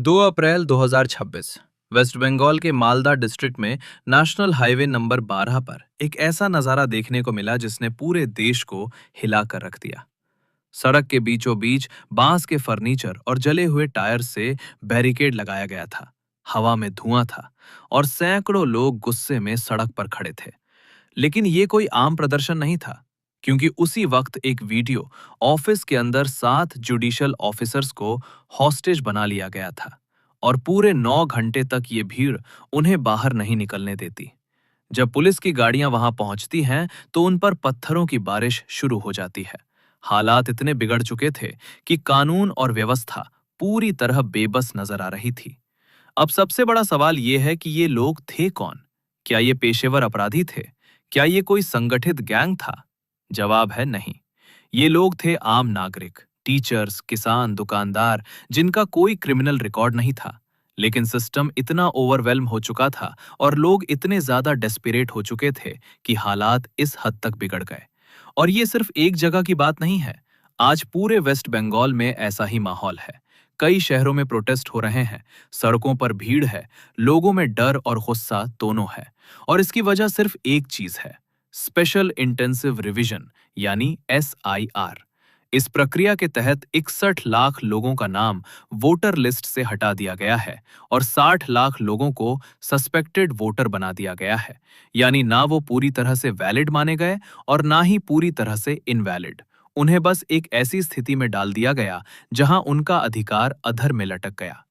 2 अप्रैल 2026 waste Bengal के Malda district में national highway number 12 पर एक ऐसा नजारा देखने को मिला जिसने पूरे देश को हिला कर रख दिया। सड़क के बीचों बीच बांस के फर्नीचर और जले हुए टायर से बैरिकेड लगाया गया था। हवा में धुआं था और सैकड़ों लोग गुस्से में सड़क पर खड़े थे। लेकिन ये कोई आम प्रदर्शन नहीं था, क्योंकि उसी वक्त एक वीडियो ऑफिस के अंदर 7 जुडिशियल ऑफिसर्स को हॉस्टेज बना लिया गया था और पूरे 9 घंटे तक ये भीड़ उन्हें बाहर नहीं निकलने देती। जब पुलिस की गाड़ियां वहां पहुंचती हैं तो उन पर पत्थरों की बारिश शुरू हो जाती है। हालात इतने बिगड़ चुके थे कि कानून और व्यवस्था पूरी तरह बेबस नजर आ रही थी। अब सबसे बड़ा सवाल यह है कि ये लोग थे कौन? क्या ये पेशेवर अपराधी थे? क्या ये कोई संगठित गैंग था? जवाब है नहीं। ये लोग थे आम नागरिक, टीचर्स, किसान, दुकानदार, जिनका कोई क्रिमिनल रिकॉर्ड नहीं था। लेकिन सिस्टम इतना ओवरवेल्म हो चुका था और लोग इतने ज्यादा डेस्परेट हो चुके थे कि हालात इस हद तक बिगड़ गए। और ये सिर्फ एक जगह की बात नहीं है। आज पूरे वेस्ट बंगाल में ऐसा ही माहौल है। कई शहरों में प्रोटेस्ट हो रहे हैं, सड़कों पर भीड़ है, लोगों में डर और गुस्सा दोनों है। और इसकी वजह सिर्फ एक चीज है, स्पेशल इंटेंसिव रिवीजन यानी SIR। इस प्रक्रिया के तहत 61 लाख लोगों का नाम वोटर लिस्ट से हटा दिया गया है और 60 लाख लोगों को सस्पेक्टेड वोटर बना दिया गया है। यानी ना वो पूरी तरह से वैलिड माने गए और ना ही पूरी तरह से इनवैलिड। उन्हें बस एक ऐसी स्थिति में डाल दिया गया जहां उनका अधिकार अधर में लटक गया।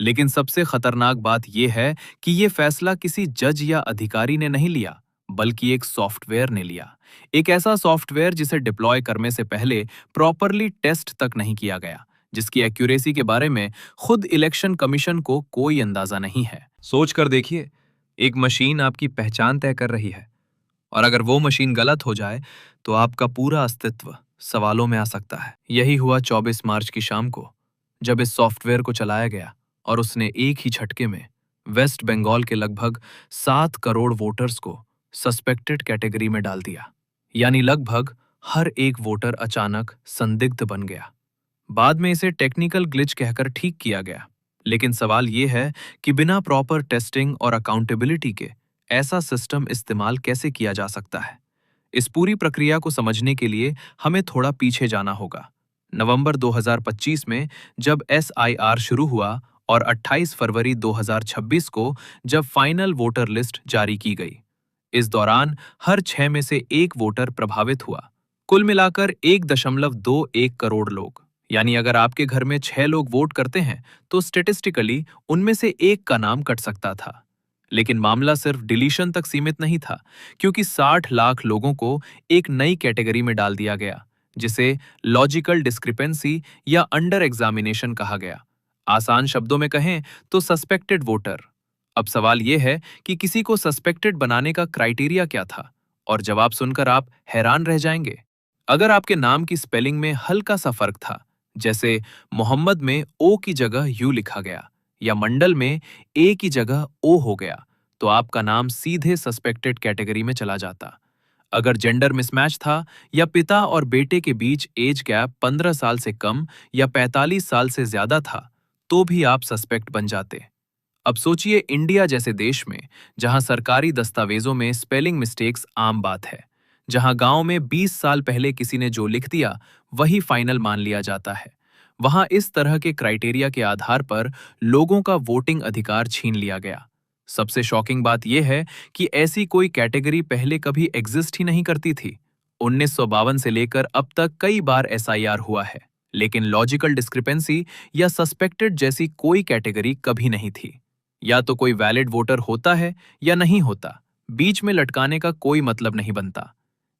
लेकिन सबसे खतरनाक बात यह है कि ये फैसला किसी जज या अधिकारी ने नहीं लिया, बल्कि एक सॉफ्टवेयर ने लिया। एक ऐसा सॉफ्टवेयर जिसे डिप्लॉय करने से पहले प्रॉपरली टेस्ट तक नहीं किया गया, जिसकी एक्यूरेसी के बारे में खुद इलेक्शन कमीशन को कोई अंदाजा नहीं है। सोच कर देखिए, एक मशीन आपकी पहचान तय कर रही है, और अगर वो मशीन गलत हो जाए तो आपका पूरा अस्तित्व सवालों में आ सकता है। यही हुआ 24 मार्च की शाम को, जब इस सॉफ्टवेयर को चलाया गया और उसने एक ही झटके में वेस्ट बंगाल के लगभग 7 करोड़ वोटर्स को सस्पेक्टेड कैटेगरी में डाल दिया। यानी लगभग हर एक वोटर अचानक संदिग्ध बन गया। बाद में इसे टेक्निकल ग्लिच कहकर ठीक किया गया, लेकिन सवाल यह है कि बिना प्रॉपर टेस्टिंग और अकाउंटेबिलिटी के ऐसा सिस्टम इस्तेमाल कैसे किया जा सकता है? इस पूरी प्रक्रिया को समझने के लिए हमें थोड़ा पीछे जाना होगा। नवंबर 2025 में जब SIR शुरू हुआ और 28 फरवरी 2026 को जब फाइनल वोटर लिस्ट जारी की गई, इस दौरान हर 6 में से एक वोटर प्रभावित हुआ। कुल मिलाकर 1.21 करोड़ लोग। यानी अगर आपके घर में 6 लोग वोट करते हैं तो स्टेटिस्टिकली उनमें से एक का नाम कट सकता था। लेकिन मामला सिर्फ डिलीशन तक सीमित नहीं था, क्योंकि 60 लाख लोगों को एक नई कैटेगरी में डाल दिया गया, जिसे लॉजिकल डिस्क्रिपेंसी या अंडर एग्जामिनेशन कहा गया। आसान शब्दों में कहें तो सस्पेक्टेड वोटर। अब सवाल यह है कि किसी को सस्पेक्टेड बनाने का क्राइटेरिया क्या था, और जवाब सुनकर आप हैरान रह जाएंगे। अगर आपके नाम की स्पेलिंग में हल्का सा फर्क था, जैसे मोहम्मद में ओ की जगह यू लिखा गया या मंडल में ए की जगह ओ हो गया, तो आपका नाम सीधे सस्पेक्टेड कैटेगरी में चला जाता। अगर जेंडर मिसमैच था या पिता और बेटे के बीच एज गैप 15 साल से कम या 45 साल से ज्यादा था, तो भी आप सस्पेक्ट बन जाते। अब सोचिए, इंडिया जैसे देश में जहां सरकारी दस्तावेजों में स्पेलिंग मिस्टेक्स आम बात है, जहां गांव में 20 साल पहले किसी ने जो लिख दिया वही फाइनल मान लिया जाता है, वहां इस तरह के क्राइटेरिया के आधार पर लोगों का वोटिंग अधिकार छीन लिया गया। सबसे शॉकिंग बात यह है कि ऐसी कोई कैटेगरी पहले कभी एग्जिस्ट ही नहीं करती थी। 1952 से लेकर अब तक कई बार SIR हुआ है, लेकिन लॉजिकल डिस्क्रिपेंसी या सस्पेक्टेड जैसी कोई कैटेगरी कभी नहीं थी। या तो कोई वैलिड वोटर होता है या नहीं होता, बीच में लटकाने का कोई मतलब नहीं बनता।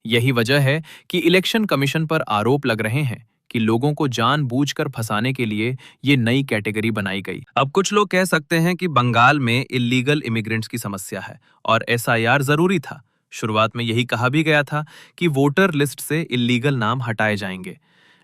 यही वजह है कि इलेक्शन कमीशन पर आरोप लग रहे हैं कि लोगों को जानबूझकर फंसाने के लिए ये नई कैटेगरी बनाई गई। अब कुछ लोग कह सकते हैं कि बंगाल में इल्लीगल इमिग्रेंट्स की समस्या है और SIR जरूरी था। शुरुआत में यही कहा भी गया था कि वोटर लिस्ट से इल्लीगल नाम हटाए जाएंगे।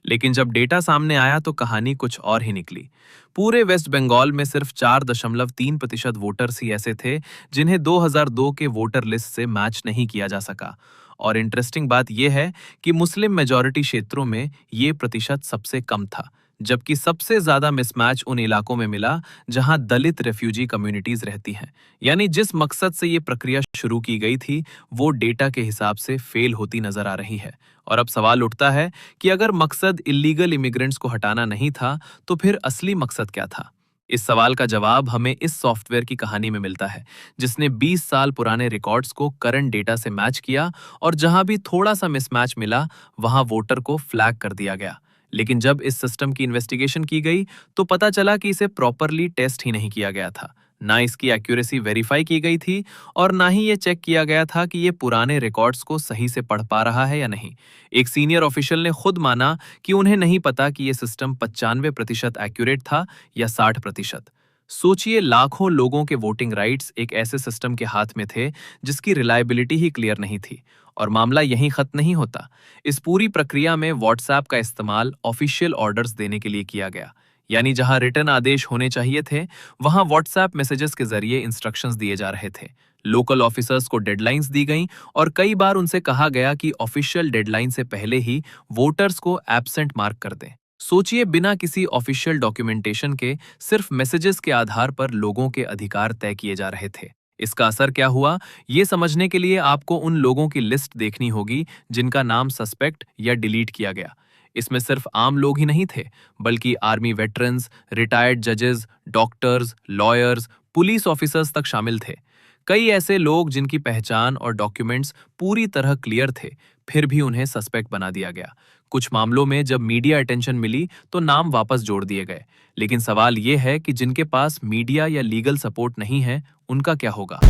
लेकिन जब डेटा सामने आया तो कहानी कुछ और ही निकली। पूरे वेस्ट बंगाल में सिर्फ 4.3% वोटर्स ही ऐसे थे जिन्हें 2002 के वोटर लिस्ट से मैच नहीं किया जा सका। और इंटरेस्टिंग बात यह है कि मुस्लिम मेजॉरिटी क्षेत्रों में ये प्रतिशत सबसे कम था, जबकि सबसे ज्यादा मिसमैच उन इलाकों में मिला जहां दलित रेफ्यूजी कम्युनिटीज रहती हैं। यानी जिस मकसद से ये प्रक्रिया शुरू की गई थी, वो डेटा के हिसाब से फेल होती नजर आ रही है। और अब सवाल उठता है कि अगर मकसद इलीगल इमिग्रेंट्स को हटाना नहीं था, तो फिर असली मकसद क्या था? इस सवाल का जवाब हमें इस सॉफ्टवेयर की कहानी में मिलता है, जिसने 20 साल पुराने रिकॉर्ड्स को करंट डेटा से मैच किया और जहां भी थोड़ा सा मिसमैच मिला, वहां वोटर को फ्लैग कर दिया गया। लेकिन जब इस सिस्टम की इन्वेस्टिगेशन की गई, तो पता चला कि इसे प्रॉपरली टेस्ट ही नहीं किया गया था। ना इसकी एक्यूरेसी वेरीफाई की गई थी और ना ही ये चेक किया गया था कि ये पुराने रिकॉर्ड्स को सही से पढ़ पा रहा है या नहीं। एक सीनियर ऑफिशियल ने खुद माना कि उन्हें नहीं पता कि ये सिस्टम 95% एक्यूरेट था या 60%। सोचिए, लाखों लोगों के वोटिंग राइट्स एक ऐसे सिस्टम के हाथ में थे जिसकी रिलायबिलिटी ही क्लियर नहीं थी। और मामला यहीं खत्म नहीं होता। इस पूरी प्रक्रिया में व्हाट्सएप का इस्तेमाल ऑफिशियल ऑर्डर्स देने के लिए किया गया। यानी जहां रिटर्न आदेश होने चाहिए थे, वहां व्हाट्सएप मैसेजेस के जरिए इंस्ट्रक्शंस दिए जा रहे थे। लोकल ऑफिसर्स को डेडलाइंस दी गईं और कई बार उनसे कहा गया कि ऑफिशियल डेडलाइन से पहले ही वोटर्स को एब्सेंट मार्क कर दें। सोचिए, बिना किसी ऑफिशियल डॉक्यूमेंटेशन के सिर्फ मैसेजेस के आधार पर लोगों के अधिकार तय किए जा रहे थे। इसका असर क्या हुआ, ये समझने के लिए आपको उन लोगों की लिस्ट देखनी होगी जिनका नाम सस्पेक्ट या डिलीट किया गया। इसमें सिर्फ आम लोग ही नहीं थे, बल्कि आर्मी वेटरन्स, रिटायर्ड जजेस, डॉक्टर्स, लॉयर्स, पुलिस ऑफिसर्स तक शामिल थे। कई ऐसे लोग जिनकी पहचान और डॉक्यूमेंट्स पूरी तरह क्लियर थे, फिर भी उन्हें सस्पेक्ट बना दिया गया। कुछ मामलों में जब मीडिया अटेंशन मिली, तो नाम वापस जोड़ दिए गए। लेकिन सवाल ये है कि जिनके पास मीडिया या लीगल सपोर्ट नहीं है, उनका क्या होगा?